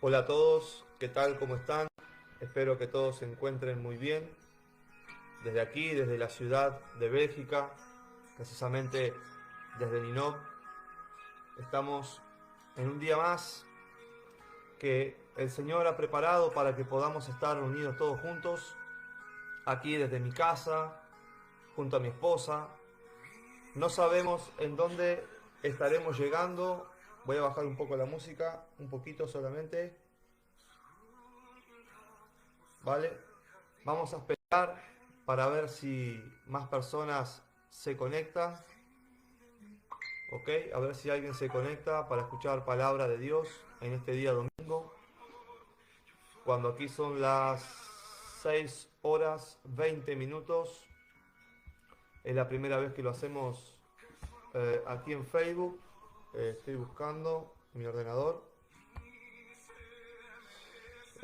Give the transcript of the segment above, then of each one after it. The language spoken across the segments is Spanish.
Hola a todos, ¿qué tal? ¿Cómo están? Espero que todos se encuentren muy bien. Desde aquí, desde la ciudad de Bélgica, precisamente desde Ninov, estamos en un día más que el Señor ha preparado para que podamos estar reunidos todos juntos, aquí desde mi casa, junto a mi esposa. No sabemos en dónde estaremos llegando. Voy a bajar un poco la música, un poquito solamente, ¿vale? Vamos a esperar para ver si más personas se conectan. Ok, a ver si alguien se conecta para escuchar palabra de Dios en este día domingo, cuando aquí son las 6 horas 20 minutos. Es la primera vez que lo hacemos aquí en Facebook. Estoy buscando mi ordenador.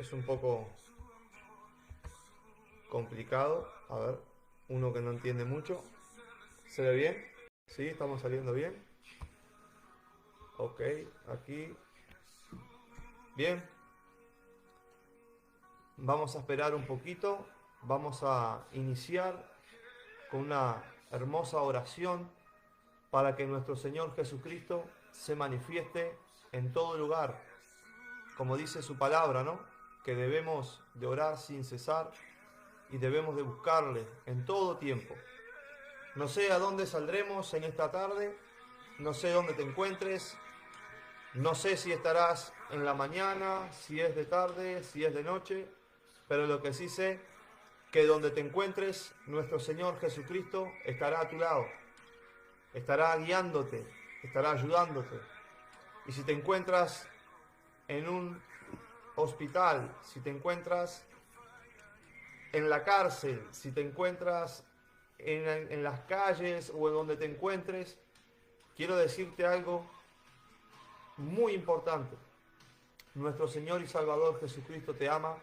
Es un poco complicado. A ver, uno que no entiende mucho. ¿Se ve bien? Sí, estamos saliendo bien. Ok, aquí. Bien, vamos a esperar un poquito. Vamos a iniciar con una hermosa oración para que nuestro Señor Jesucristo se manifieste en todo lugar. Como dice su palabra, ¿no? Que debemos de orar sin cesar y debemos de buscarle en todo tiempo. No sé a dónde saldremos en esta tarde, no sé dónde te encuentres, no sé si estarás en la mañana, si es de tarde, si es de noche, pero lo que sí sé, que donde te encuentres, nuestro Señor Jesucristo estará a tu lado, estará guiándote, estará ayudándote. Y si te encuentras en un hospital, si te encuentras en la cárcel, si te encuentras en las calles o en donde te encuentres, quiero decirte algo muy importante. Nuestro Señor y Salvador Jesucristo te ama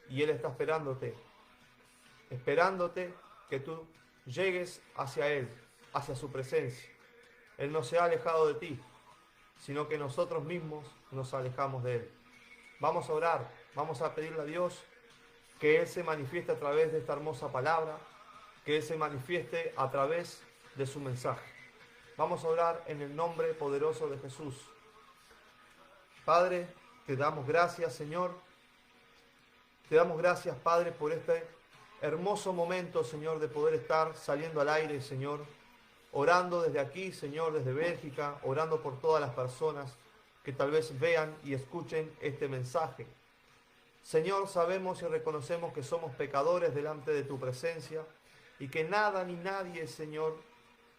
y Él está esperándote que tú llegues hacia Él, hacia su presencia. Él no se ha alejado de ti, sino que nosotros mismos nos alejamos de Él. Vamos a orar, vamos a pedirle a Dios que Él se manifieste a través de esta hermosa palabra, que Él se manifieste a través de su mensaje. Vamos a orar en el nombre poderoso de Jesús. Padre, te damos gracias, Señor. Te damos gracias, Padre, por este hermoso momento, Señor, de poder estar saliendo al aire, Señor, orando desde aquí, Señor, desde Bélgica, orando por todas las personas que tal vez vean y escuchen este mensaje. Señor, sabemos y reconocemos que somos pecadores delante de tu presencia y que nada ni nadie, Señor,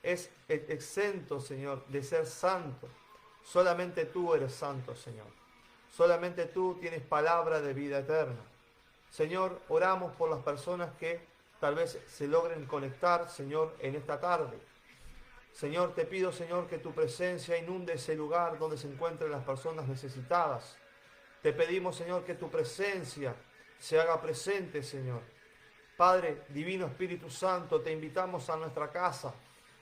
es exento, Señor, de ser santo. Solamente tú eres santo, Señor. Solamente tú tienes palabra de vida eterna. Señor, oramos por las personas que tal vez se logren conectar, Señor, en esta tarde. Señor, te pido, Señor, que tu presencia inunde ese lugar donde se encuentran las personas necesitadas. Te pedimos, Señor, que tu presencia se haga presente, Señor. Padre, Divino Espíritu Santo, te invitamos a nuestra casa,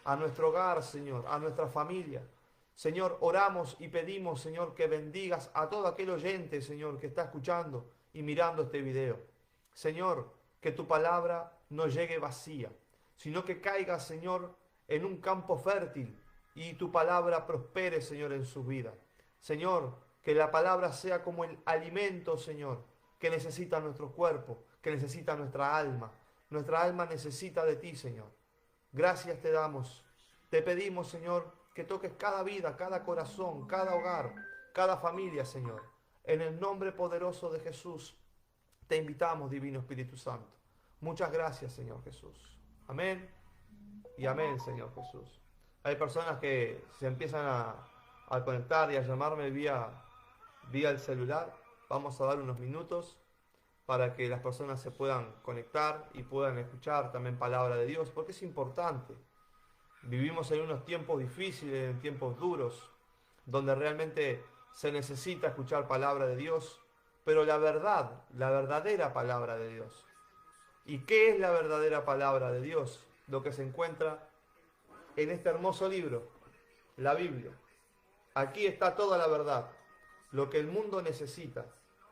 a nuestro hogar, Señor, a nuestra familia. Señor, oramos y pedimos, Señor, que bendigas a todo aquel oyente, Señor, que está escuchando y mirando este video. Señor, que tu palabra no llegue vacía, sino que caiga, Señor, en un campo fértil y tu palabra prospere, Señor, en su vida. Señor, que la palabra sea como el alimento, Señor, que necesita nuestro cuerpo, que necesita nuestra alma. Nuestra alma necesita de ti, Señor. Gracias te damos. Te pedimos, Señor, que toques cada vida, cada corazón, cada hogar, cada familia, Señor. En el nombre poderoso de Jesús, te invitamos, Divino Espíritu Santo. Muchas gracias, Señor Jesús. Amén y amén, Señor Jesús. Hay personas que se empiezan a conectar y a llamarme vía el celular. Vamos a dar unos minutos para que las personas se puedan conectar y puedan escuchar también palabra de Dios, porque es importante. Vivimos en unos tiempos difíciles, en tiempos duros, donde realmente se necesita escuchar palabra de Dios, pero la verdad, la verdadera palabra de Dios. ¿Y qué es la verdadera palabra de Dios? Lo que se encuentra en este hermoso libro, la Biblia. Aquí está toda la verdad. lo que el mundo necesita,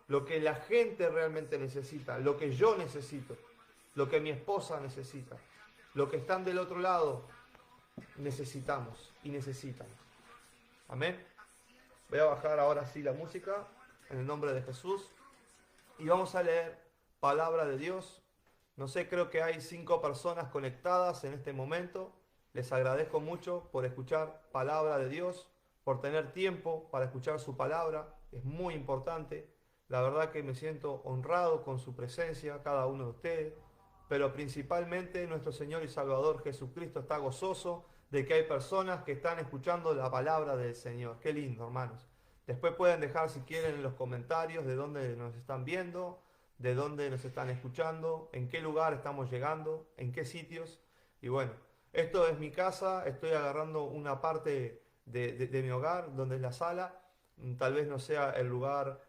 lo que la gente realmente necesita, lo que yo necesito, lo que mi esposa necesita, lo que están del otro lado necesitamos y necesitan. Amén. Voy a bajar ahora sí la música en el nombre de Jesús y vamos a leer palabra de Dios. No sé, creo que hay 5 personas conectadas en este momento. Les agradezco mucho por escuchar palabra de Dios, por tener tiempo para escuchar su palabra. Es muy importante. La verdad que me siento honrado con su presencia, cada uno de ustedes. Pero principalmente nuestro Señor y Salvador Jesucristo está gozoso de que hay personas que están escuchando la palabra del Señor. Qué lindo, hermanos. Después pueden dejar, si quieren, en los comentarios de dónde nos están viendo, de dónde nos están escuchando, en qué lugar estamos llegando, en qué sitios. Y bueno, esto es mi casa, estoy agarrando una parte de mi hogar, donde es la sala. Tal vez no sea el lugar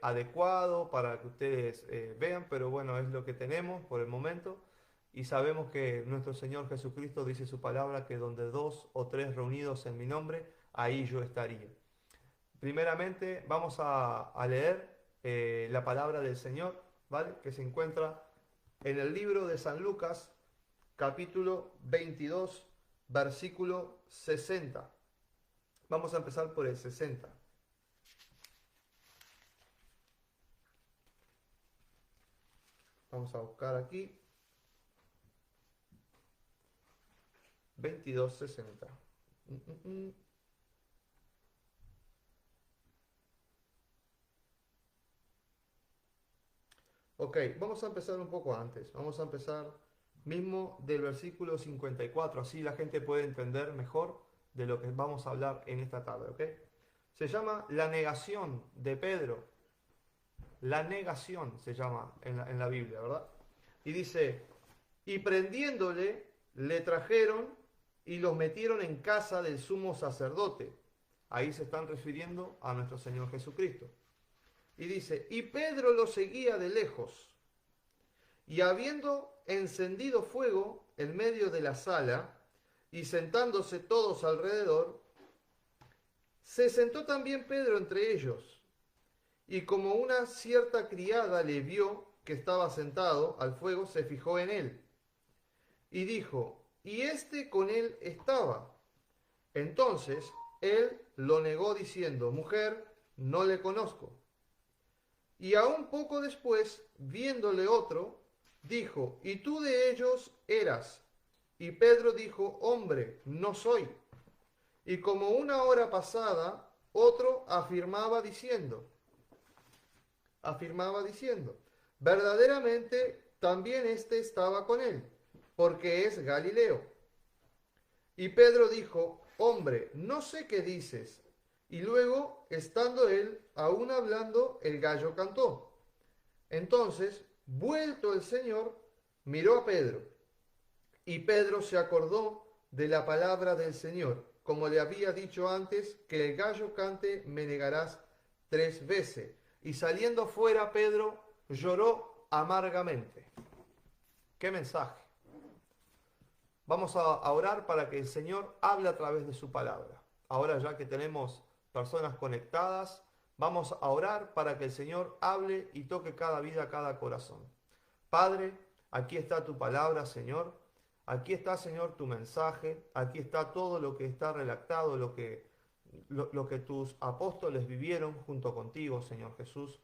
adecuado para que ustedes vean, pero bueno, es lo que tenemos por el momento. Y sabemos que nuestro Señor Jesucristo dice su palabra, que donde 2 o 3 reunidos en mi nombre, ahí yo estaría. Primeramente vamos a leer la palabra del Señor, ¿vale? Que se encuentra en el libro de San Lucas, capítulo 22, versículo 60. Vamos a empezar por el 60. Vamos a buscar aquí. 22:60. Ok, vamos a empezar un poco antes. Vamos a empezar mismo del versículo 54. Así la gente puede entender mejor de lo que vamos a hablar en esta tarde. ¿Ok? Se llama la negación de Pedro. La negación se llama en la Biblia, ¿verdad? Y dice, y prendiéndole, le trajeron y los metieron en casa del sumo sacerdote. Ahí se están refiriendo a nuestro Señor Jesucristo. Y dice, y Pedro lo seguía de lejos. Y habiendo encendido fuego en medio de la sala, y sentándose todos alrededor, se sentó también Pedro entre ellos. Y como una cierta criada le vio que estaba sentado al fuego, se fijó en él. Y dijo, y éste con él estaba. Entonces él lo negó diciendo, mujer, no le conozco. Y aún poco después, viéndole otro, dijo, y tú de ellos eras. Y Pedro dijo, hombre, no soy. Y como una hora pasada, otro afirmaba diciendo, verdaderamente también éste estaba con él, porque es Galileo. Y Pedro dijo, hombre, no sé qué dices. Y luego, estando él aún hablando, el gallo cantó. Entonces, vuelto el Señor, miró a Pedro. Y Pedro se acordó de la palabra del Señor, como le había dicho antes, que el gallo cante, me negarás 3 veces. Y saliendo fuera, Pedro lloró amargamente. ¡Qué mensaje! Vamos a orar para que el Señor hable a través de su palabra. Ahora ya que tenemos personas conectadas, vamos a orar para que el Señor hable y toque cada vida, cada corazón. Padre, aquí está tu palabra, Señor. Aquí está, Señor, tu mensaje. Aquí está todo lo que está redactado, lo que tus apóstoles vivieron junto contigo, Señor Jesús.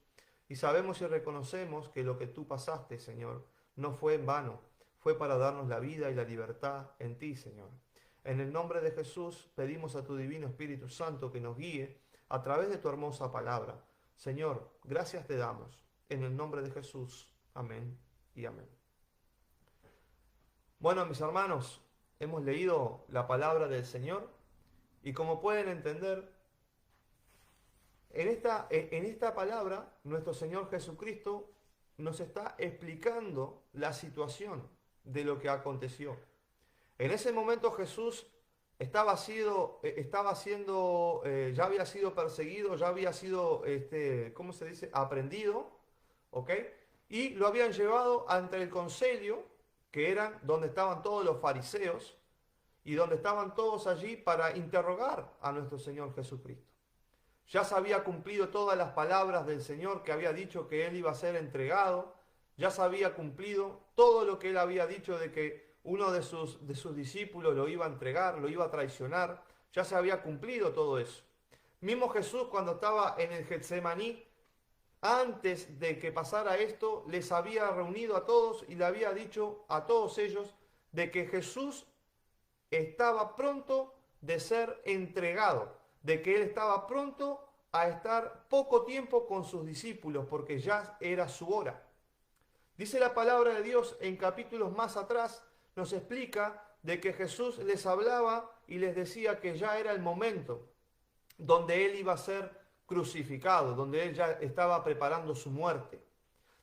Y sabemos y reconocemos que lo que tú pasaste, Señor, no fue en vano. Fue para darnos la vida y la libertad en ti, Señor. En el nombre de Jesús pedimos a tu Divino Espíritu Santo que nos guíe a través de tu hermosa palabra. Señor, gracias te damos. En el nombre de Jesús. Amén y amén. Bueno, mis hermanos, hemos leído la palabra del Señor y como pueden entender, en esta palabra nuestro Señor Jesucristo nos está explicando la situación de lo que aconteció. En ese momento Jesús ya había sido perseguido, ya había sido, ¿cómo se dice?, aprendido, ¿ok? Y lo habían llevado ante el concilio, que eran donde estaban todos los fariseos y donde estaban todos allí para interrogar a nuestro Señor Jesucristo. ya se había cumplido todas las palabras del Señor que había dicho que Él iba a ser entregado, ya se había cumplido todo lo que Él había dicho de que uno de sus discípulos lo iba a entregar, lo iba a traicionar, ya se había cumplido todo eso. Mismo Jesús cuando estaba en el Getsemaní, antes de que pasara esto, les había reunido a todos y le había dicho a todos ellos de que Jesús estaba pronto de ser entregado, de que Él estaba pronto a estar poco tiempo con sus discípulos, porque ya era su hora. Dice la palabra de Dios en capítulos más atrás, nos explica de que Jesús les hablaba y les decía que ya era el momento donde Él iba a ser crucificado, donde Él ya estaba preparando su muerte.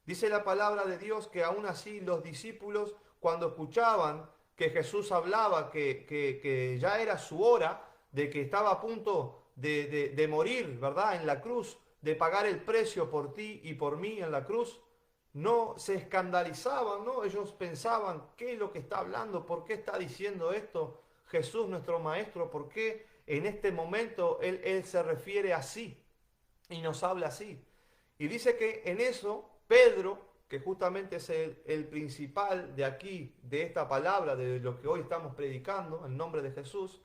Dice la palabra de Dios que aún así los discípulos, cuando escuchaban que Jesús hablaba, que ya era su hora, de que estaba a punto de morir, ¿verdad? En la cruz, de pagar el precio por ti y por mí en la cruz, no se escandalizaban, ¿no? Ellos pensaban, ¿qué es lo que está hablando? ¿Por qué está diciendo esto Jesús, nuestro Maestro? ¿Por qué en este momento Él se refiere así y nos habla así? Y dice que en eso Pedro, que justamente es el principal de aquí, de esta palabra, de lo que hoy estamos predicando, en nombre de Jesús,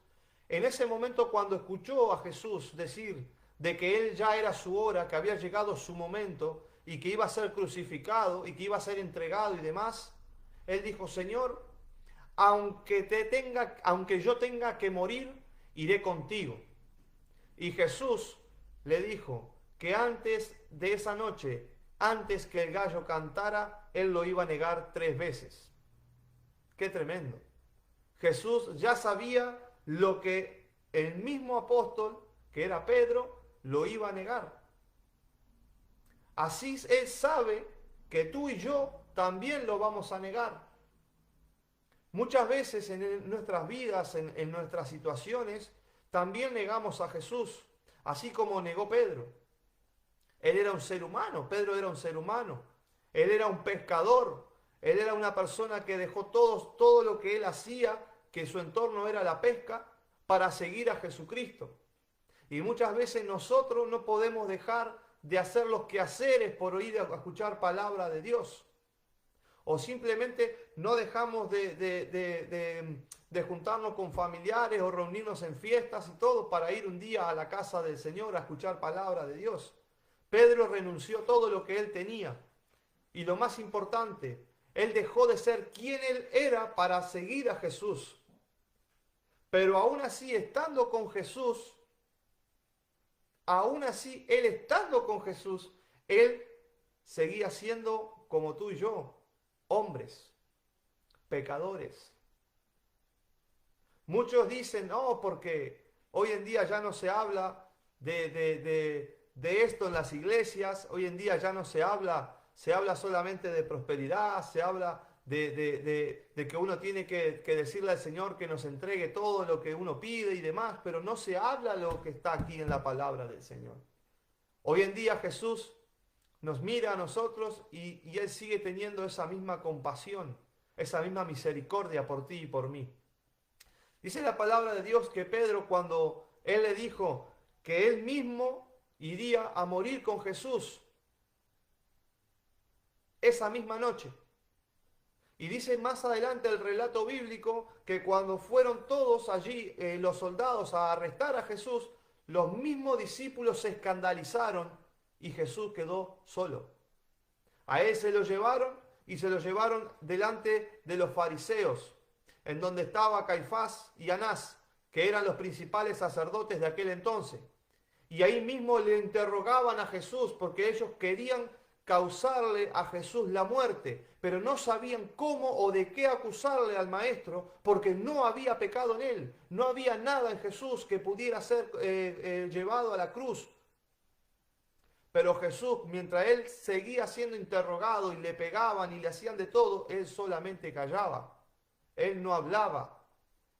en ese momento cuando escuchó a Jesús decir de que Él ya era su hora, que había llegado su momento, y que iba a ser crucificado y que iba a ser entregado y demás, Él dijo, Señor, aunque yo tenga que morir, iré contigo. Y Jesús le dijo que antes de esa noche, antes que el gallo cantara, Él lo iba a negar 3 veces. ¡Qué tremendo! Jesús ya sabía lo que el mismo apóstol, que era Pedro, lo iba a negar. Así Él sabe que tú y yo también lo vamos a negar. Muchas veces en nuestras vidas, en nuestras situaciones, también negamos a Jesús, así como negó Pedro. Él era un ser humano, Pedro era un ser humano. Él era un pescador, él era una persona que dejó todo lo que él hacía, que su entorno era la pesca, para seguir a Jesucristo. Y muchas veces nosotros no podemos dejar de hacer los quehaceres por oír a escuchar palabra de Dios. O simplemente no dejamos de juntarnos con familiares o reunirnos en fiestas y todo para ir un día a la casa del Señor a escuchar palabra de Dios. Pedro renunció todo lo que él tenía. Y lo más importante, él dejó de ser quien él era para seguir a Jesús. Pero aún así, estando con Jesús, aún así, él estando con Jesús, él seguía siendo como tú y yo, hombres, pecadores. Muchos dicen, no, porque hoy en día ya no se habla de esto en las iglesias, hoy en día ya no se habla solamente de prosperidad, se habla de que uno tiene que decirle al Señor que nos entregue todo lo que uno pide y demás, pero no se habla lo que está aquí en la palabra del Señor. Hoy en día Jesús nos mira a nosotros y Él sigue teniendo esa misma compasión, esa misma misericordia por ti y por mí. Dice la palabra de Dios que Pedro, cuando Él le dijo que Él mismo iría a morir con Jesús esa misma noche. Y dice más adelante el relato bíblico que cuando fueron todos allí los soldados a arrestar a Jesús, los mismos discípulos se escandalizaron y Jesús quedó solo. A él se lo llevaron y se lo llevaron delante de los fariseos, en donde estaba Caifás y Anás, que eran los principales sacerdotes de aquel entonces. Y ahí mismo le interrogaban a Jesús porque ellos querían causarle a Jesús la muerte, pero no sabían cómo o de qué acusarle al maestro, porque no había pecado en él, no había nada en Jesús que pudiera ser llevado a la cruz. Pero Jesús, mientras él seguía siendo interrogado y le pegaban y le hacían de todo, él solamente callaba, él no hablaba,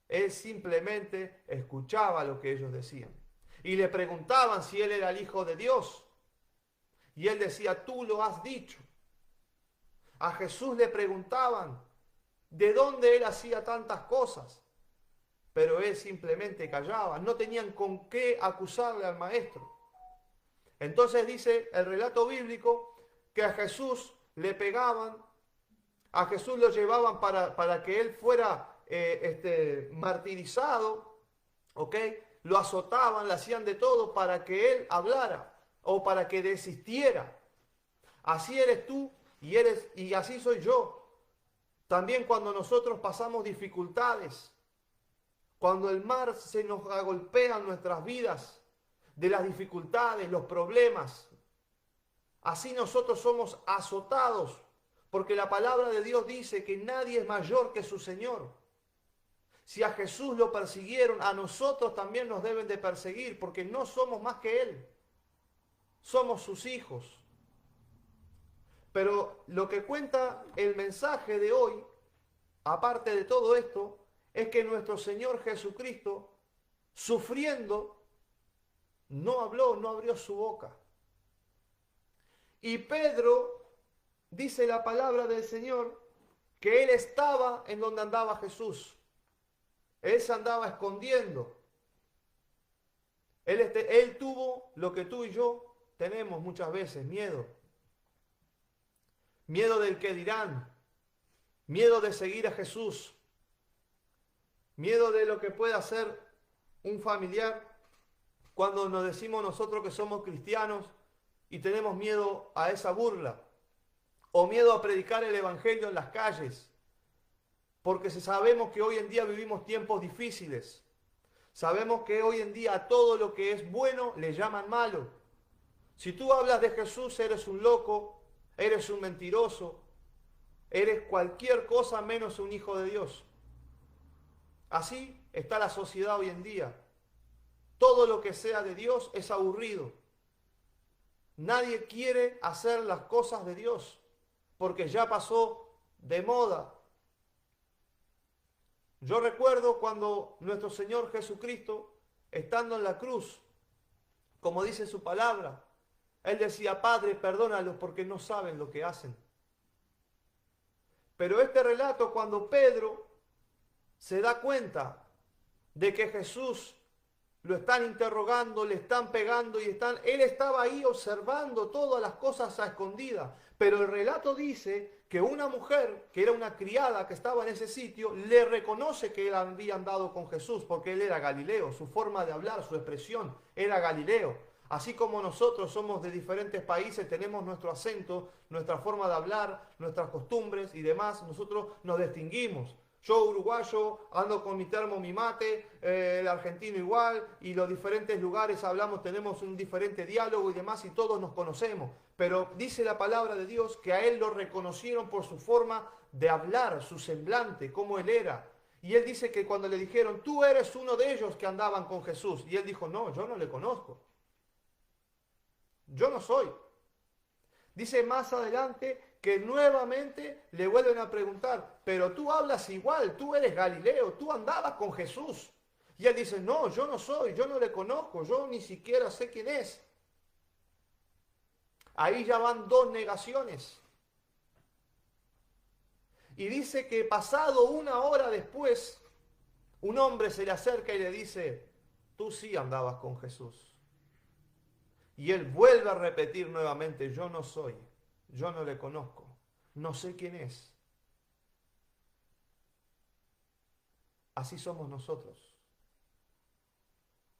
él simplemente escuchaba lo que ellos decían. Y le preguntaban si él era el Hijo de Dios. Y él decía, tú lo has dicho. A Jesús le preguntaban de dónde él hacía tantas cosas. Pero él simplemente callaba. No tenían con qué acusarle al maestro. Entonces dice el relato bíblico que a Jesús le pegaban, a Jesús lo llevaban para que él fuera martirizado, ¿ok? Lo azotaban, le hacían de todo para que él hablara o para que desistiera. Así eres tú y así soy yo. También cuando nosotros pasamos dificultades, cuando el mar se nos agolpea en nuestras vidas, de las dificultades, los problemas, así nosotros somos azotados, porque la palabra de Dios dice que nadie es mayor que su Señor. Si a Jesús lo persiguieron, a nosotros también nos deben de perseguir, porque no somos más que Él. Somos sus hijos. Pero lo que cuenta el mensaje de hoy, aparte de todo esto, es que nuestro Señor Jesucristo, sufriendo, no habló, no abrió su boca. Y Pedro, dice la palabra del Señor, que él estaba en donde andaba Jesús. Él se andaba escondiendo. Él tuvo lo que tú y yo tenemos muchas veces, miedo. Miedo del que dirán. Miedo de seguir a Jesús. Miedo de lo que pueda hacer un familiar cuando nos decimos nosotros que somos cristianos y tenemos miedo a esa burla. O miedo a predicar el evangelio en las calles. Porque sabemos que hoy en día vivimos tiempos difíciles. Sabemos que hoy en día a todo lo que es bueno le llaman malo. Si tú hablas de Jesús, eres un loco, eres un mentiroso, eres cualquier cosa menos un hijo de Dios. Así está la sociedad hoy en día. Todo lo que sea de Dios es aburrido. Nadie quiere hacer las cosas de Dios, porque ya pasó de moda. Yo recuerdo cuando nuestro Señor Jesucristo, estando en la cruz, como dice su palabra, Él decía, Padre, perdónalos porque no saben lo que hacen. Pero este relato, cuando Pedro se da cuenta de que Jesús lo están interrogando, le están pegando él estaba ahí observando todas las cosas a escondidas. Pero el relato dice que una mujer, que era una criada que estaba en ese sitio, le reconoce que él había andado con Jesús porque él era Galileo, su forma de hablar, su expresión era Galileo. Así como nosotros somos de diferentes países, tenemos nuestro acento, nuestra forma de hablar, nuestras costumbres y demás, nosotros nos distinguimos. Yo uruguayo ando con mi termo, mi mate, el argentino igual, y los diferentes lugares hablamos, tenemos un diferente diálogo y demás, y todos nos conocemos. Pero dice la palabra de Dios que a él lo reconocieron por su forma de hablar, su semblante, cómo él era. Y él dice que cuando le dijeron, tú eres uno de ellos que andaban con Jesús, y él dijo, no, yo no le conozco. Yo no soy. Dice más adelante que nuevamente le vuelven a preguntar, pero tú hablas igual, tú eres Galileo, tú andabas con Jesús. Y él dice, no, yo no soy, yo no le conozco, yo ni siquiera sé quién es. Ahí ya van dos negaciones. Y dice que pasado una hora después, un hombre se le acerca y le dice, tú sí andabas con Jesús. Y él vuelve a repetir nuevamente, yo no soy, yo no le conozco, no sé quién es. Así somos nosotros.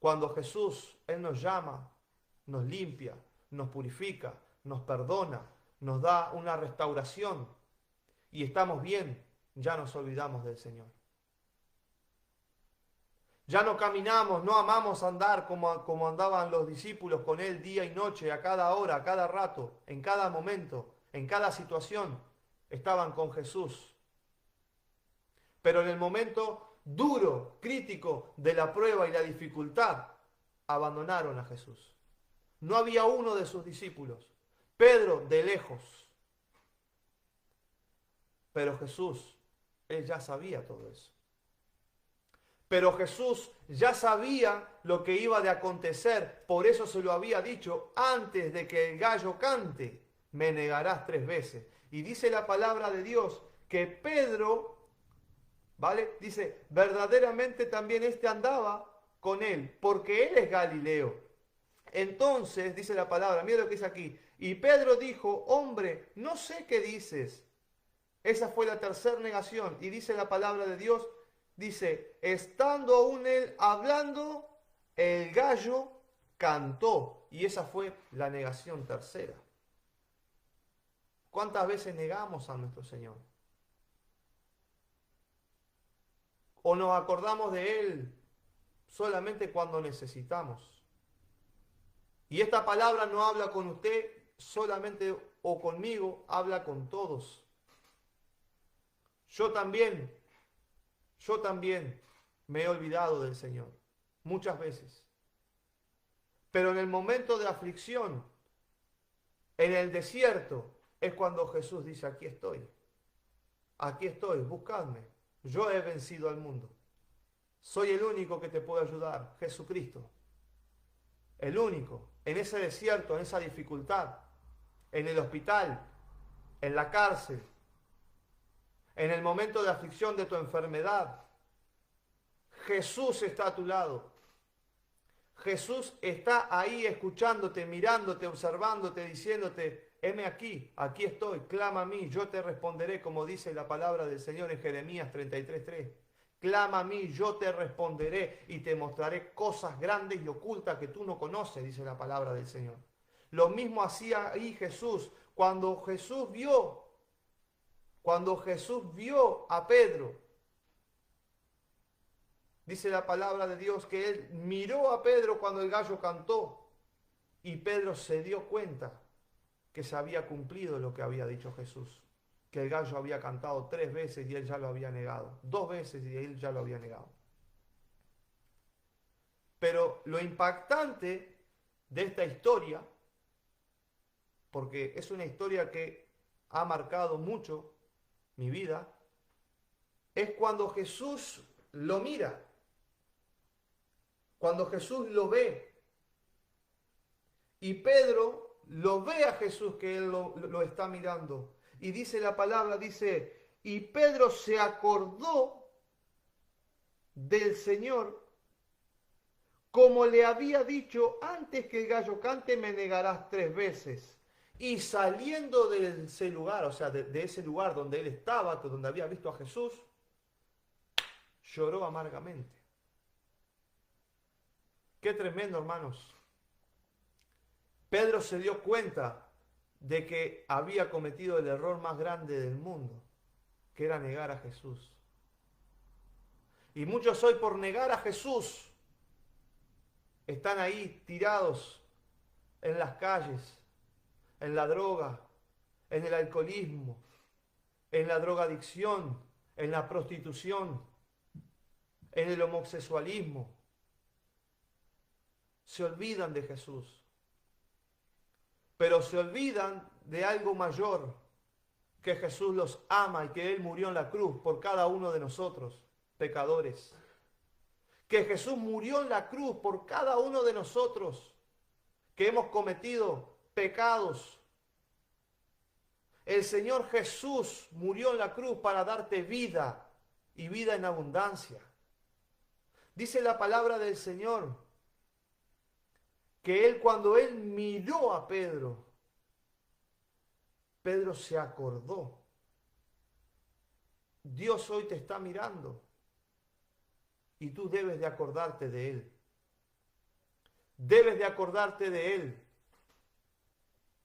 Cuando Jesús, Él nos llama, nos limpia, nos purifica, nos perdona, nos da una restauración y estamos bien, ya nos olvidamos del Señor. Ya no caminamos, no amamos andar como andaban los discípulos con Él día y noche, a cada hora, a cada rato, en cada momento, en cada situación. Estaban con Jesús. Pero en el momento duro, crítico de la prueba y la dificultad, abandonaron a Jesús. No había uno de sus discípulos. Pedro de lejos. Pero Jesús, Él ya sabía todo eso. Pero Jesús ya sabía lo que iba de acontecer, por eso se lo había dicho, antes de que el gallo cante, me negarás 3 veces. Y dice la palabra de Dios que Pedro, ¿vale? Dice, verdaderamente también andaba con él, porque él es Galileo. Entonces, dice la palabra, mira lo que dice aquí. Y Pedro dijo, hombre, no sé qué dices. Esa fue la tercera negación. Y dice la palabra de Dios, dice, estando aún él hablando, el gallo cantó. Y esa fue la negación tercera. ¿Cuántas veces negamos a nuestro Señor? ¿O nos acordamos de Él solamente cuando necesitamos? Y esta palabra no habla con usted solamente o conmigo, habla con todos. Yo también me he olvidado del Señor, muchas veces. Pero en el momento de aflicción, en el desierto, es cuando Jesús dice, aquí estoy, buscadme. Yo he vencido al mundo. Soy el único que te puede ayudar, Jesucristo. El único, en ese desierto, en esa dificultad, en el hospital, en la cárcel, en el momento de aflicción de tu enfermedad. Jesús está a tu lado. Jesús está ahí escuchándote, mirándote, observándote, diciéndote, heme aquí, aquí estoy, clama a mí, yo te responderé, como dice la palabra del Señor en Jeremías 33:3. Clama a mí, yo te responderé y te mostraré cosas grandes y ocultas que tú no conoces, dice la palabra del Señor. Lo mismo hacía ahí Jesús, cuando Jesús vio a Pedro, dice la palabra de Dios que él miró a Pedro cuando el gallo cantó y Pedro se dio cuenta que se había cumplido lo que había dicho Jesús, que el gallo había cantado 3 veces y él ya lo había negado, 2 veces y él ya lo había negado. Pero lo impactante de esta historia, porque es una historia que ha marcado mucho mi vida, es cuando Jesús lo mira, cuando Jesús lo ve. Y Pedro lo ve a Jesús que él lo está mirando. Y dice la palabra, dice, y Pedro se acordó del Señor, como le había dicho, antes que el gallo cante me negarás 3 veces. Y saliendo de ese lugar, o sea, de ese lugar donde él estaba, donde había visto a Jesús, lloró amargamente. Qué tremendo, hermanos. Pedro se dio cuenta de que había cometido el error más grande del mundo, que era negar a Jesús. Y muchos hoy por negar a Jesús están ahí tirados en las calles, en la droga, en el alcoholismo, en la drogadicción, en la prostitución, en el homosexualismo. Se olvidan de Jesús. Pero se olvidan de algo mayor, que Jesús los ama y que Él murió en la cruz por cada uno de nosotros, pecadores. Que Jesús murió en la cruz por cada uno de nosotros, que hemos cometido pecados. El Señor Jesús murió en la cruz para darte vida y vida en abundancia. Dice la palabra del Señor que cuando Él miró a Pedro, Pedro se acordó. Dios hoy te está mirando y tú debes de acordarte de Él. Debes de acordarte de Él.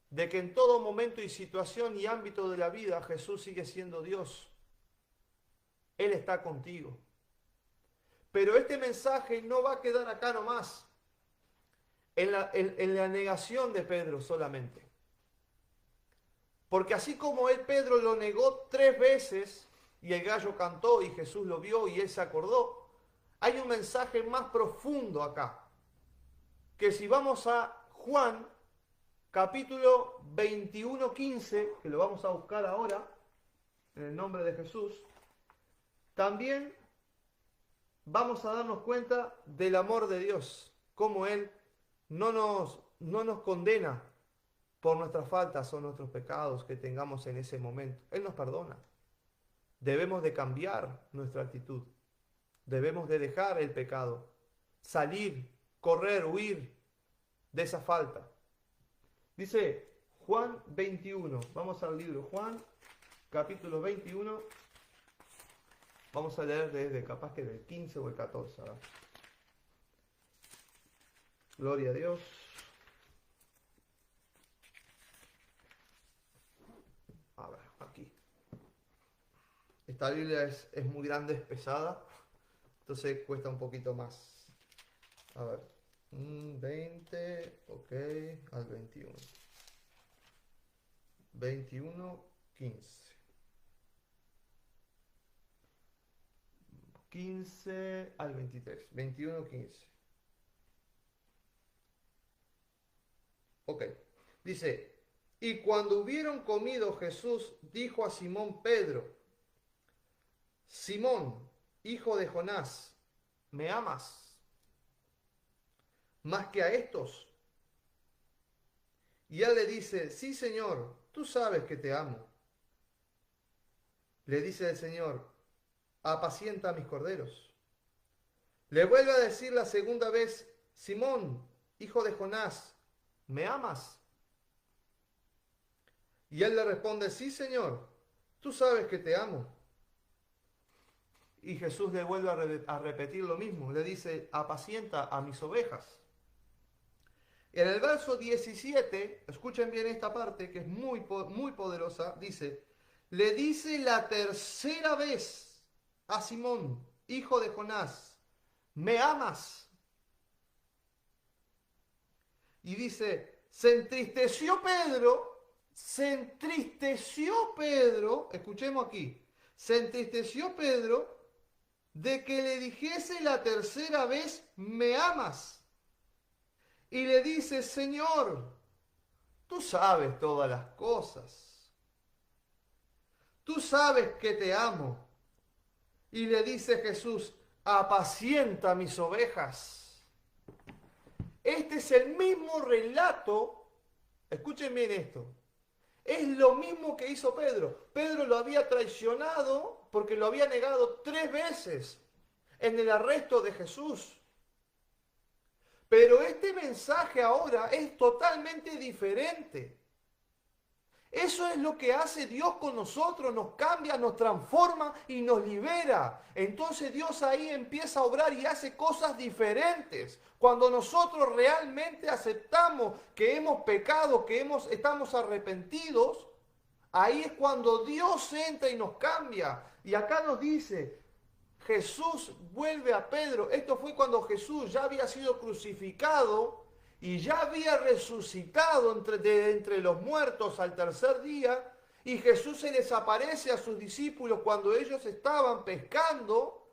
De que en todo momento y situación y ámbito de la vida Jesús sigue siendo Dios. Él está contigo. Pero este mensaje no va a quedar acá nomás, en la negación de Pedro solamente. Porque así como Pedro lo negó 3 veces y el gallo cantó y Jesús lo vio y él se acordó, hay un mensaje más profundo acá. Que si vamos a Juan, capítulo 21:15, que lo vamos a buscar ahora, en el nombre de Jesús, también vamos a darnos cuenta del amor de Dios, cómo Él no nos condena por nuestras faltas o nuestros pecados que tengamos en ese momento. Él nos perdona. Debemos de cambiar nuestra actitud. Debemos de dejar el pecado, salir, correr, huir de esa falta. Dice Juan 21, vamos al libro Juan, capítulo 21, vamos a leer desde capaz que del 15 o el 14. ¿Verdad? Gloria a Dios. A ver, aquí. Esta Biblia es muy grande, es pesada, entonces cuesta un poquito más. A ver, 20, ok, al 21. 21, 15. 15 al 23. 21, 15. Ok. Dice, y cuando hubieron comido, Jesús dijo a Simón Pedro, Simón, hijo de Jonás, ¿me amas más que a estos? Y él le dice, sí, Señor, tú sabes que te amo. Le dice el Señor, apacienta a mis corderos. Le vuelve a decir la segunda vez, Simón, hijo de Jonás, ¿me amas? Y él le responde, sí, Señor, tú sabes que te amo. Y Jesús le vuelve a repetir lo mismo, le dice, apacienta a mis ovejas. En el verso 17, escuchen bien esta parte que es muy poderosa, dice, le dice la tercera vez a Simón, hijo de Jonás, ¿me amas? Y dice, se entristeció Pedro, escuchemos aquí, se entristeció Pedro de que le dijese la tercera vez, ¿me amas? Y le dice, Señor, tú sabes todas las cosas. Tú sabes que te amo. Y le dice Jesús, apacienta mis ovejas. Este es el mismo relato, escuchen bien esto, es lo mismo que hizo Pedro. Pedro lo había traicionado porque lo había negado 3 veces en el arresto de Jesús. Pero este mensaje ahora es totalmente diferente. Eso es lo que hace Dios con nosotros, nos cambia, nos transforma y nos libera. Entonces Dios ahí empieza a obrar y hace cosas diferentes. Cuando nosotros realmente aceptamos que hemos pecado, que estamos arrepentidos, ahí es cuando Dios entra y nos cambia. Y acá nos dice, Jesús vuelve a Pedro. Esto fue cuando Jesús ya había sido crucificado y ya había resucitado de entre los muertos al tercer día. Y Jesús se les aparece a sus discípulos cuando ellos estaban pescando,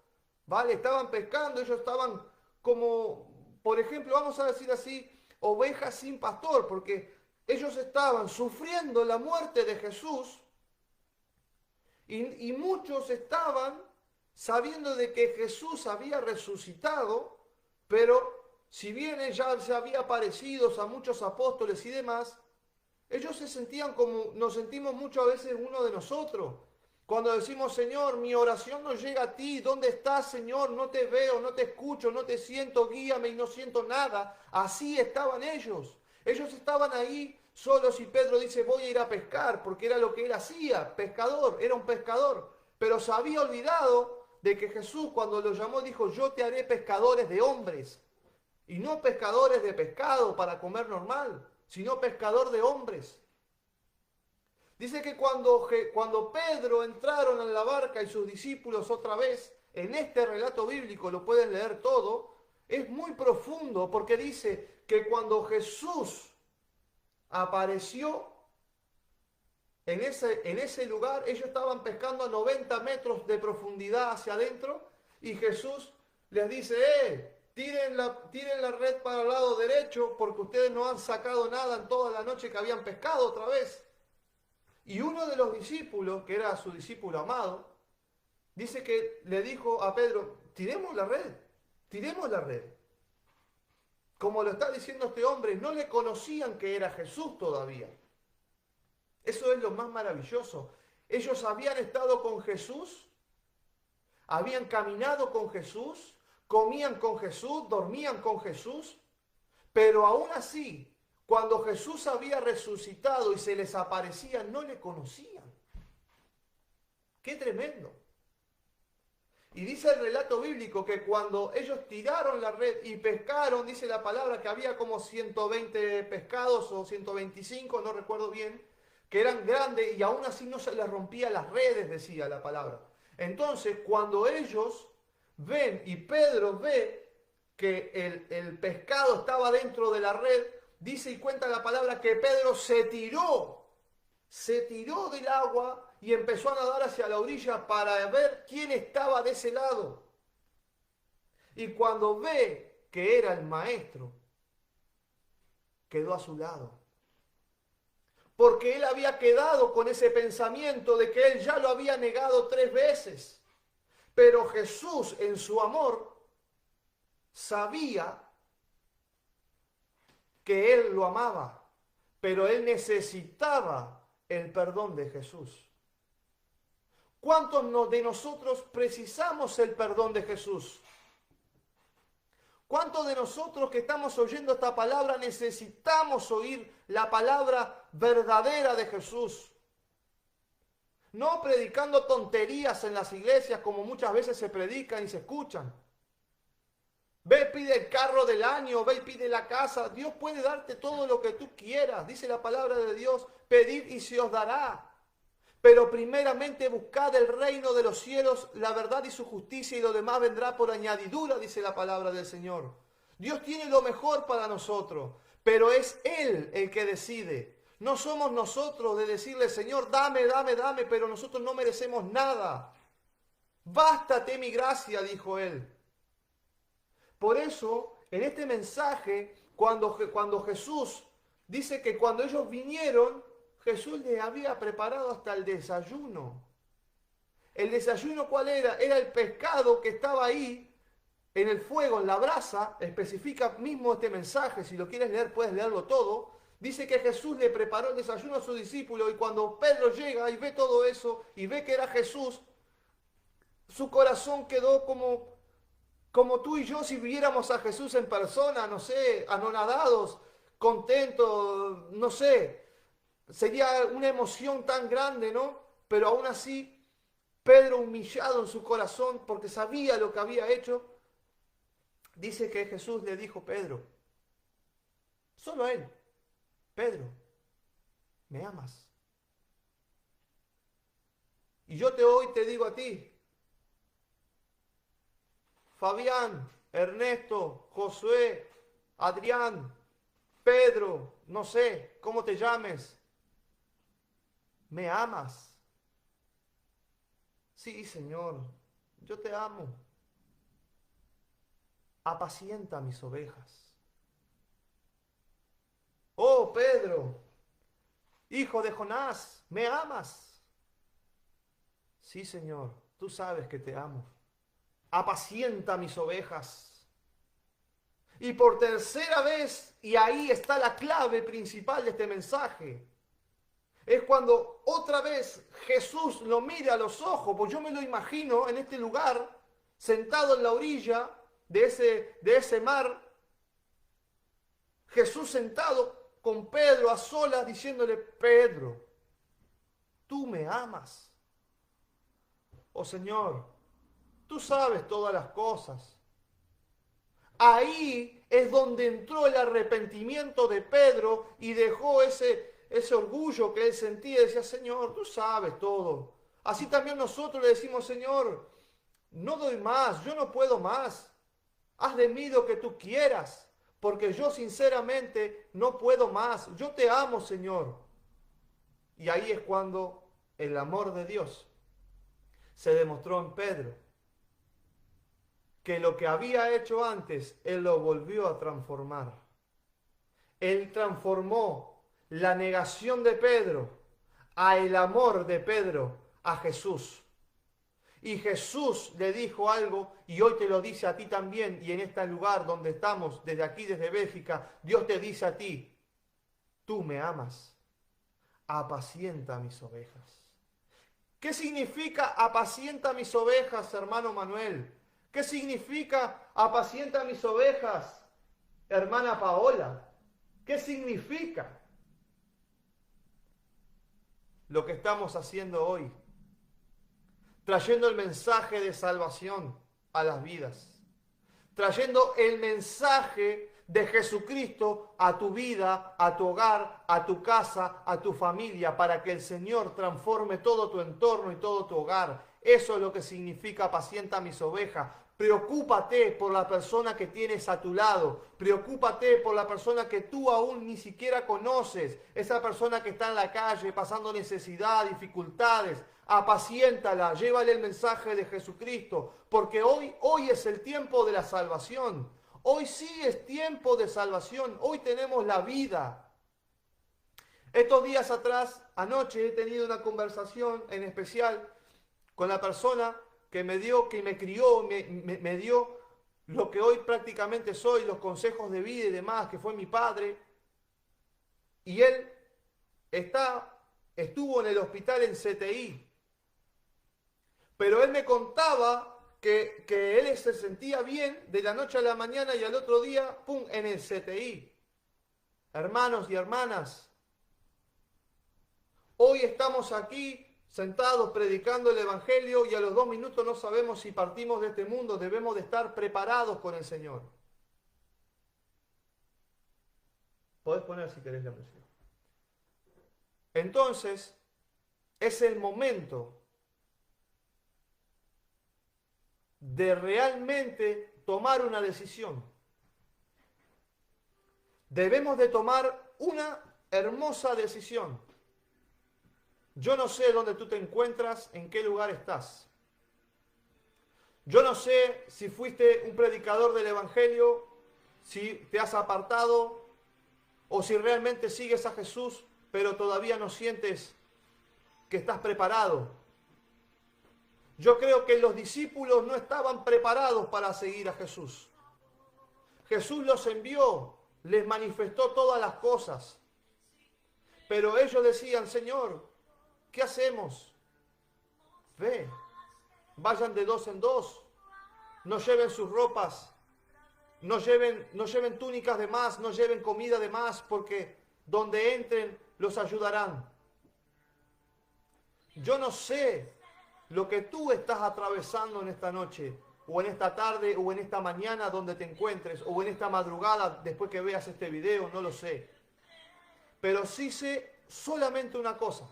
¿vale? Estaban pescando, ellos estaban como, por ejemplo, vamos a decir así, ovejas sin pastor, porque ellos estaban sufriendo la muerte de Jesús y muchos estaban sabiendo de que Jesús había resucitado, pero si bien ya se había aparecido a muchos apóstoles y demás, ellos se sentían como nos sentimos muchas veces uno de nosotros. Cuando decimos, Señor, mi oración no llega a ti, ¿dónde estás, Señor? No te veo, no te escucho, no te siento, guíame y no siento nada. Así estaban ellos. Ellos estaban ahí solos y Pedro dice, voy a ir a pescar, porque era lo que él hacía, pescador, era un pescador. Pero se había olvidado de que Jesús cuando lo llamó dijo, yo te haré pescadores de hombres. Y no pescadores de pescado para comer normal, sino pescador de hombres. Dice que cuando Pedro entraron en la barca y sus discípulos otra vez, en este relato bíblico, lo pueden leer todo, es muy profundo porque dice que cuando Jesús apareció en ese lugar, ellos estaban pescando a 90 metros de profundidad hacia adentro y Jesús les dice, tiren la red para el lado derecho porque ustedes no han sacado nada en toda la noche que habían pescado otra vez. Y uno de los discípulos, que era su discípulo amado, dice que le dijo a Pedro, tiremos la red. Como lo está diciendo este hombre, no le conocían que era Jesús todavía. Eso es lo más maravilloso. Ellos habían estado con Jesús, habían caminado con Jesús, comían con Jesús, dormían con Jesús, Pero aún así, cuando Jesús había resucitado y se les aparecía, no le conocían. ¡Qué tremendo! Y dice el relato bíblico que cuando ellos tiraron la red y pescaron, dice la palabra que había como 120 pescados o 125, no recuerdo bien, que eran grandes y aún así no se les rompía las redes, decía la palabra. Entonces, cuando ellos ven y Pedro ve que el pescado estaba dentro de la red, dice y cuenta la palabra que Pedro se tiró del agua y empezó a nadar hacia la orilla para ver quién estaba de ese lado. Y cuando ve que era el maestro, quedó a su lado. Porque él había quedado con ese pensamiento de que él ya lo había negado 3 veces. Pero Jesús, en su amor, sabía que él lo amaba, pero él necesitaba el perdón de Jesús. ¿Cuántos de nosotros precisamos el perdón de Jesús? ¿Cuántos de nosotros que estamos oyendo esta palabra necesitamos oír la palabra verdadera de Jesús? No predicando tonterías en las iglesias como muchas veces se predican y se escuchan. Ve, pide el carro del año, ve y pide la casa. Dios puede darte todo lo que tú quieras. Dice la palabra de Dios, pedid y se os dará. Pero primeramente buscad el reino de los cielos, la verdad y su justicia, y lo demás vendrá por añadidura, dice la palabra del Señor. Dios tiene lo mejor para nosotros, pero es Él el que decide. No somos nosotros de decirle, Señor, dame, dame, dame, pero nosotros no merecemos nada. Bástate mi gracia, dijo Él. Por eso, en este mensaje, cuando Jesús dice que cuando ellos vinieron, Jesús les había preparado hasta el desayuno. ¿El desayuno cuál era? Era el pescado que estaba ahí, en el fuego, en la brasa. Especifica mismo este mensaje, si lo quieres leer puedes leerlo todo. Dice que Jesús le preparó el desayuno a su discípulo y cuando Pedro llega y ve todo eso y ve que era Jesús, su corazón quedó como tú y yo si viéramos a Jesús en persona, no sé, anonadados, contentos, no sé. Sería una emoción tan grande, ¿no? Pero aún así, Pedro humillado en su corazón porque sabía lo que había hecho, dice que Jesús le dijo, Pedro, solo a él, Pedro, ¿me amas? Y yo hoy te digo a ti, Fabián, Ernesto, Josué, Adrián, Pedro, no sé cómo te llames, ¿me amas? Sí, Señor, yo te amo. Apacienta mis ovejas. Oh, Pedro, hijo de Jonás, ¿me amas? Sí, Señor, tú sabes que te amo. Apacienta mis ovejas. Y por tercera vez, y ahí está la clave principal de este mensaje, es cuando otra vez Jesús lo mira a los ojos, pues yo me lo imagino en este lugar, sentado en la orilla de ese mar, Jesús sentado con Pedro a solas diciéndole, Pedro, tú me amas. Oh Señor, tú sabes todas las cosas. Ahí es donde entró el arrepentimiento de Pedro y dejó ese orgullo que él sentía y decía, Señor, tú sabes todo. Así también nosotros le decimos, Señor, no doy más, yo no puedo más. Haz de mí lo que tú quieras, porque yo sinceramente no puedo más. Yo te amo, Señor. Y ahí es cuando el amor de Dios se demostró en Pedro. Que lo que había hecho antes, Él lo volvió a transformar. Él transformó la negación de Pedro a el amor de Pedro a Jesús. Y Jesús le dijo algo y hoy te lo dice a ti también. Y en este lugar donde estamos, desde aquí, desde Bélgica, Dios te dice a ti, tú me amas, apacienta mis ovejas. ¿Qué significa apacienta mis ovejas, hermano Manuel? ¿Qué significa apacienta mis ovejas? hermana Paola, ¿qué significa lo que estamos haciendo hoy? Trayendo el mensaje de salvación a las vidas. Trayendo el mensaje de Jesucristo a tu vida, a tu hogar, a tu casa, a tu familia, para que el Señor transforme todo tu entorno y todo tu hogar. Eso es lo que significa apacienta mis ovejas. Preocúpate por la persona que tienes a tu lado. Preocúpate por la persona que tú aún ni siquiera conoces. Esa persona que está en la calle pasando necesidad, dificultades. Apaciéntala, llévale el mensaje de Jesucristo. Porque hoy es el tiempo de la salvación. Hoy sí es tiempo de salvación. Hoy tenemos la vida. Estos días atrás, anoche, he tenido una conversación en especial con la persona que me dio, que me crió, me dio lo que hoy prácticamente soy, los consejos de vida y demás, que fue mi padre. Y él estuvo en el hospital en CTI. Pero él me contaba que él se sentía bien de la noche a la mañana y al otro día, ¡pum!, en el CTI. Hermanos y hermanas, hoy estamos aquí sentados predicando el Evangelio y a los 2 minutos no sabemos si partimos de este mundo. Debemos de estar preparados con el Señor. Podés poner si querés la música. Entonces, es el momento de realmente tomar una decisión. Debemos de tomar una hermosa decisión. Yo no sé dónde tú te encuentras, en qué lugar estás. Yo no sé si fuiste un predicador del Evangelio, si te has apartado o si realmente sigues a Jesús, pero todavía no sientes que estás preparado. Yo creo que los discípulos no estaban preparados para seguir a Jesús. Jesús los envió, les manifestó todas las cosas. Pero ellos decían, Señor, ¿qué hacemos? Ve, vayan de 2 en 2, no lleven sus ropas, no lleven túnicas de más, no lleven comida de más, porque donde entren los ayudarán. Yo no sé lo que tú estás atravesando en esta noche, o en esta tarde, o en esta mañana donde te encuentres, o en esta madrugada después que veas este video, no lo sé. Pero sí sé solamente una cosa.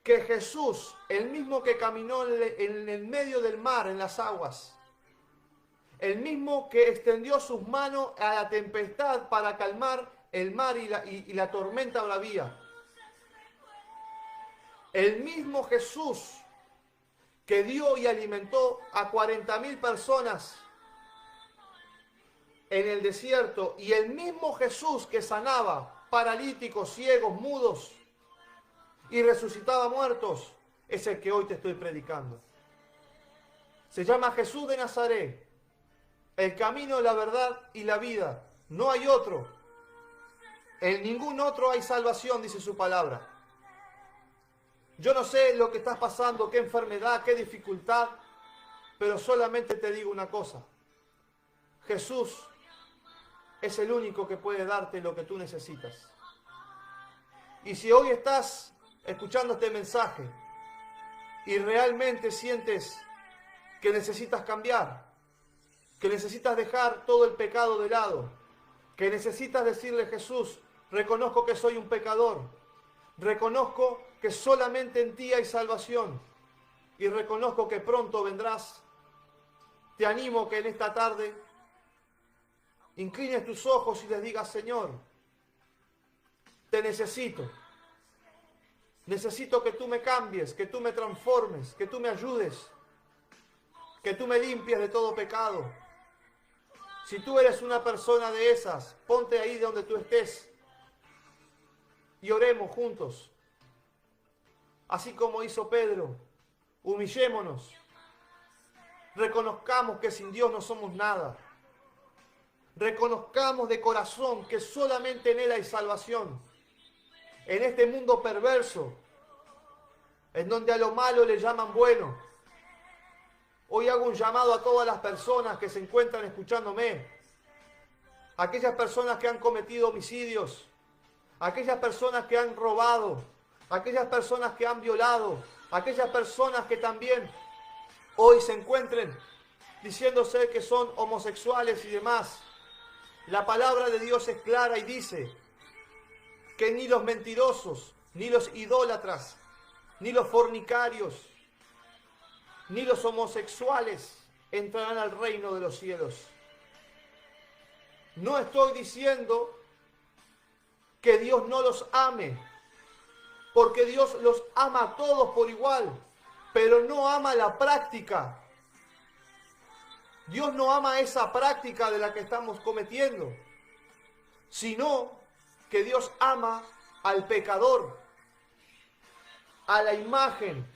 Que Jesús, el mismo que caminó en el medio del mar, en las aguas, el mismo que extendió sus manos a la tempestad para calmar el mar y la tormenta bravía, el mismo Jesús que dio y alimentó a 40.000 personas en el desierto, y el mismo Jesús que sanaba paralíticos, ciegos, mudos, y resucitaba muertos, es el que hoy te estoy predicando. Se llama Jesús de Nazaret, el camino, la verdad y la vida. No hay otro. En ningún otro hay salvación, dice su palabra. Yo no sé lo que estás pasando, qué enfermedad, qué dificultad, pero solamente te digo una cosa. Jesús es el único que puede darte lo que tú necesitas. Y si hoy estás escuchando este mensaje y realmente sientes que necesitas cambiar, que necesitas dejar todo el pecado de lado, que necesitas decirle, Jesús, reconozco que soy un pecador, reconozco que solamente en ti hay salvación y reconozco que pronto vendrás, te animo que en esta tarde inclines tus ojos y les digas, Señor, te necesito. Necesito que tú me cambies, que tú me transformes, que tú me ayudes, que tú me limpies de todo pecado. Si tú eres una persona de esas, ponte ahí de donde tú estés y oremos juntos. Así como hizo Pedro, humillémonos, reconozcamos que sin Dios no somos nada. Reconozcamos de corazón que solamente en Él hay salvación. En este mundo perverso, en donde a lo malo le llaman bueno. Hoy hago un llamado a todas las personas que se encuentran escuchándome. aquellas personas que han cometido homicidios, aquellas personas que han robado, aquellas personas que han violado, aquellas personas que también hoy se encuentren diciéndose que son homosexuales y demás. La palabra de Dios es clara y dice que ni los mentirosos, ni los idólatras, ni los fornicarios, ni los homosexuales entrarán al reino de los cielos. No estoy diciendo que Dios no los ame, porque Dios los ama a todos por igual, pero no ama la práctica. Dios no ama esa práctica de la que estamos cometiendo, sino que Dios ama al pecador, a la imagen,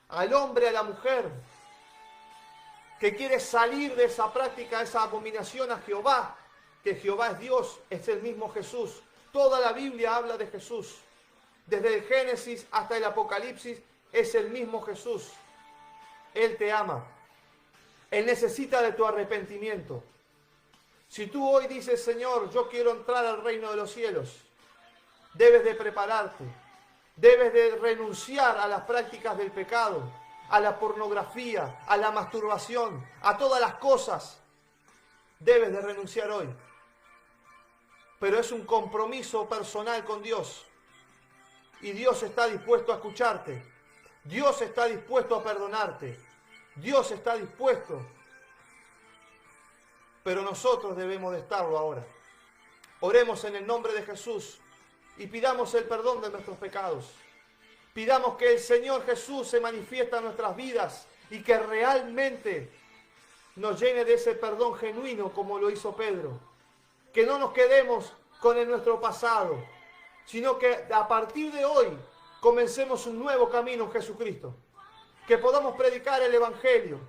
al hombre, a la mujer, que quiere salir de esa práctica, esa abominación a Jehová, que Jehová es Dios, es el mismo Jesús. Toda la Biblia habla de Jesús. Desde el Génesis hasta el Apocalipsis es el mismo Jesús. Él te ama. Él necesita de tu arrepentimiento. Si tú hoy dices, Señor, yo quiero entrar al reino de los cielos, debes de prepararte. Debes de renunciar a las prácticas del pecado, a la pornografía, a la masturbación, a todas las cosas. Debes de renunciar hoy. Pero es un compromiso personal con Dios. Y Dios está dispuesto a escucharte. Dios está dispuesto a perdonarte. Dios está dispuesto. Pero nosotros debemos de estarlo ahora. Oremos en el nombre de Jesús y pidamos el perdón de nuestros pecados. Pidamos que el Señor Jesús se manifieste en nuestras vidas y que realmente nos llene de ese perdón genuino como lo hizo Pedro. Que no nos quedemos con nuestro pasado, sino que a partir de hoy comencemos un nuevo camino en Jesucristo. Que podamos predicar el Evangelio,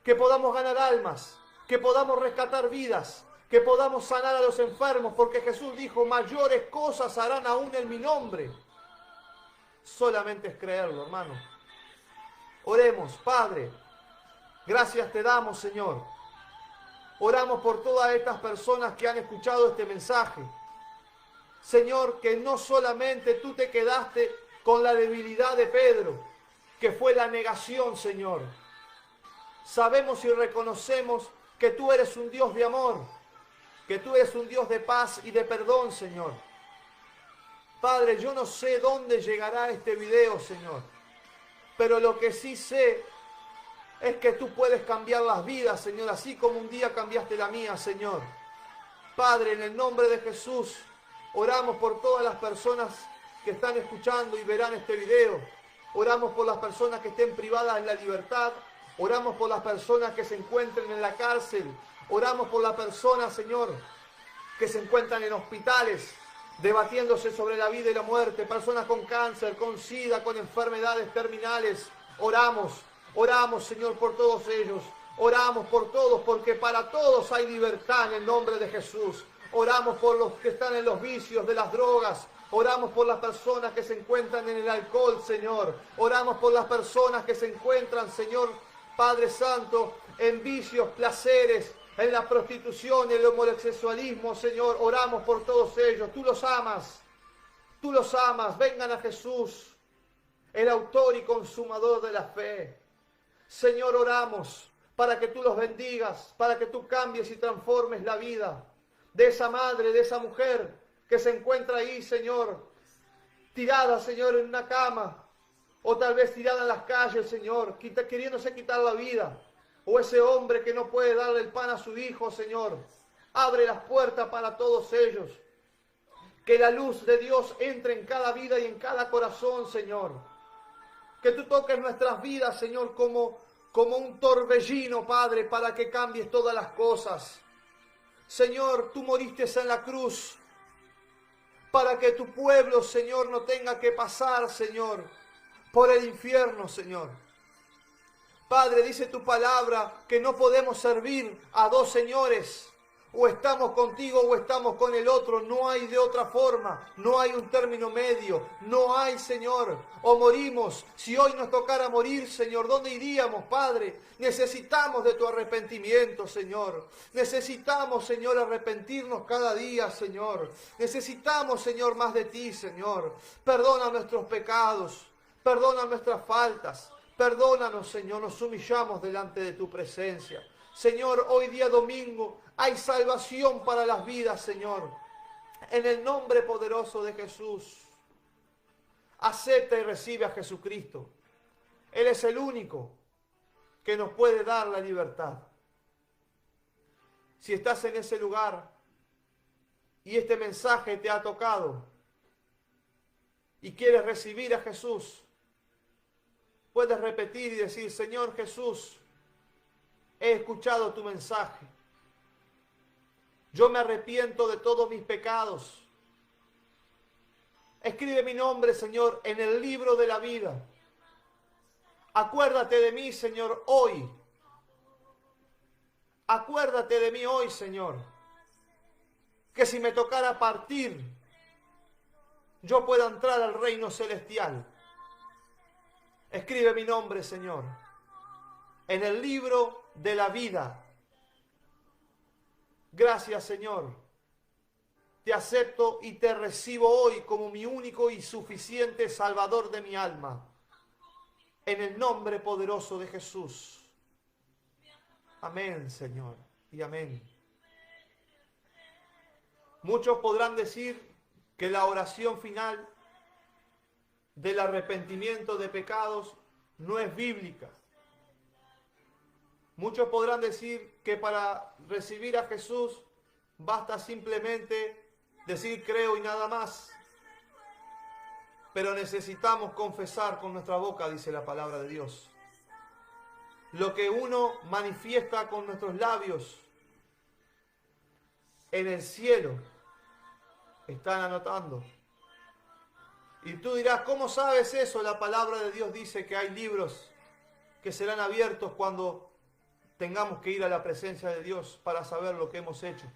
que podamos ganar almas, que podamos rescatar vidas, que podamos sanar a los enfermos, porque Jesús dijo, mayores cosas harán aún en mi nombre. Solamente es creerlo, hermano. Oremos, Padre, gracias te damos, Señor. Oramos por todas estas personas que han escuchado este mensaje. Señor, que no solamente tú te quedaste con la debilidad de Pedro, que fue la negación, Señor. Sabemos y reconocemos que tú eres un Dios de amor, que tú eres un Dios de paz y de perdón, Señor. Padre, yo no sé dónde llegará este video, Señor, pero lo que sí sé es que tú puedes cambiar las vidas, Señor, así como un día cambiaste la mía, Señor. Padre, en el nombre de Jesús, oramos por todas las personas que están escuchando y verán este video. Oramos por las personas que estén privadas de la libertad. Oramos por las personas que se encuentren en la cárcel. Oramos por las personas, Señor, que se encuentran en hospitales, debatiéndose sobre la vida y la muerte. Personas con cáncer, con SIDA, con enfermedades terminales. Oramos, Señor, por todos ellos. Oramos por todos, porque para todos hay libertad en el nombre de Jesús. Oramos por los que están en los vicios de las drogas. Oramos por las personas que se encuentran en el alcohol, Señor. Oramos por las personas que se encuentran, Señor, Padre Santo, en vicios, placeres, en la prostitución, en el homosexualismo, Señor. Oramos por todos ellos. Tú los amas. Tú los amas. Vengan a Jesús, el autor y consumador de la fe. Señor, oramos para que tú los bendigas, para que tú cambies y transformes la vida de esa madre, de esa mujer que se encuentra ahí, Señor, tirada, Señor, en una cama, o tal vez tirada en las calles, Señor, queriéndose quitar la vida, o ese hombre que no puede darle el pan a su hijo, Señor. Abre las puertas para todos ellos. Que la luz de Dios entre en cada vida y en cada corazón, Señor. Que tú toques nuestras vidas, Señor, como un torbellino, Padre, para que cambies todas las cosas. Señor, tú moriste en la cruz para que tu pueblo, Señor, no tenga que pasar, Señor, por el infierno, Señor. Padre, dice tu palabra que no podemos servir a dos señores. O estamos contigo o estamos con el otro. No hay de otra forma. No hay un término medio. No hay, Señor. O morimos. Si hoy nos tocara morir, Señor, ¿dónde iríamos, Padre? Necesitamos de tu arrepentimiento, Señor. Necesitamos, Señor, arrepentirnos cada día, Señor. Necesitamos, Señor, más de ti, Señor. Perdona nuestros pecados. Perdona nuestras faltas. Perdónanos, Señor. Nos humillamos delante de tu presencia. Señor, hoy día domingo hay salvación para las vidas, Señor. En el nombre poderoso de Jesús. Acepta y recibe a Jesucristo. Él es el único que nos puede dar la libertad. Si estás en ese lugar y este mensaje te ha tocado y quieres recibir a Jesús, puedes repetir y decir: Señor Jesús, he escuchado tu mensaje. Yo me arrepiento de todos mis pecados. Escribe mi nombre, Señor, en el libro de la vida. Acuérdate de mí, Señor, hoy. Acuérdate de mí hoy, Señor. Que si me tocara partir, yo pueda entrar al reino celestial. Escribe mi nombre, Señor, en el libro de la vida. Gracias, Señor. Te acepto y te recibo hoy como mi único y suficiente Salvador de mi alma. En el nombre poderoso de Jesús. Amén, Señor, y amén. Muchos podrán decir que la oración final del arrepentimiento de pecados no es bíblica. Muchos podrán decir que para recibir a Jesús basta simplemente decir creo y nada más. Pero necesitamos confesar con nuestra boca, dice la palabra de Dios. Lo que uno manifiesta con nuestros labios, en el cielo están anotando. Y tú dirás, ¿cómo sabes eso? La palabra de Dios dice que hay libros que serán abiertos cuando tengamos que ir a la presencia de Dios para saber lo que hemos hecho.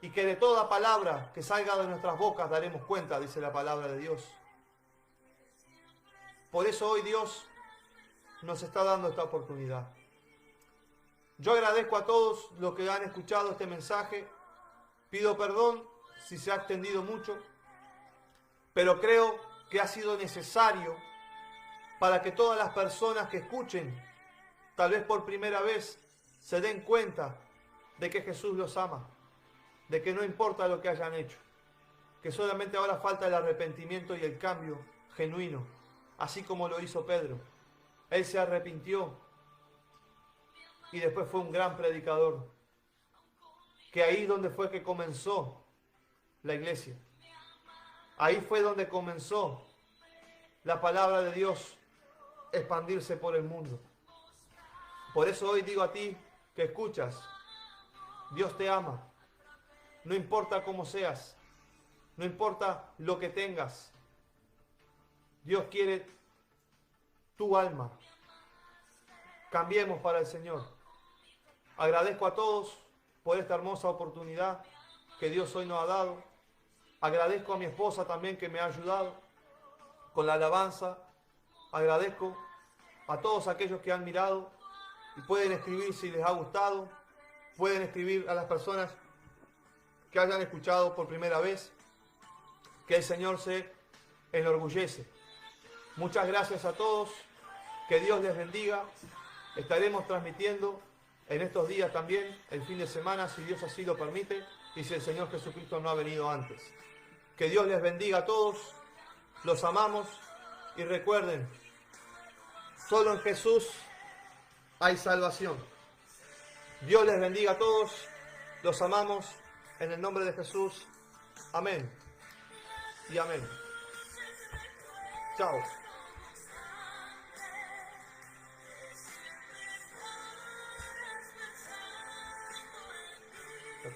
Y que de toda palabra que salga de nuestras bocas daremos cuenta, dice la palabra de Dios. Por eso hoy Dios nos está dando esta oportunidad. Yo agradezco a todos los que han escuchado este mensaje. Pido perdón si se ha extendido mucho, pero creo que ha sido necesario para que todas las personas que escuchen, tal vez por primera vez, se den cuenta de que Jesús los ama, de que no importa lo que hayan hecho, que solamente ahora falta el arrepentimiento y el cambio genuino, así como lo hizo Pedro. Él se arrepintió y después fue un gran predicador, que ahí donde fue que comenzó la iglesia. Ahí fue donde comenzó la palabra de Dios expandirse por el mundo. Por eso hoy digo a ti que escuchas, Dios te ama. No importa cómo seas, no importa lo que tengas. Dios quiere tu alma. Cambiemos para el Señor. Agradezco a todos por esta hermosa oportunidad que Dios hoy nos ha dado. Agradezco a mi esposa también que me ha ayudado con la alabanza. Agradezco a todos aquellos que han mirado y pueden escribir si les ha gustado. Pueden escribir a las personas que hayan escuchado por primera vez. Que el Señor se enorgullece. Muchas gracias a todos. Que Dios les bendiga. Estaremos transmitiendo en estos días también, el fin de semana, si Dios así lo permite, y si el Señor Jesucristo no ha venido antes. Que Dios les bendiga a todos. Los amamos. Y recuerden, solo en Jesús hay salvación. Dios les bendiga a todos. Los amamos en el nombre de Jesús. Amén. Y amén. Chao. Chao.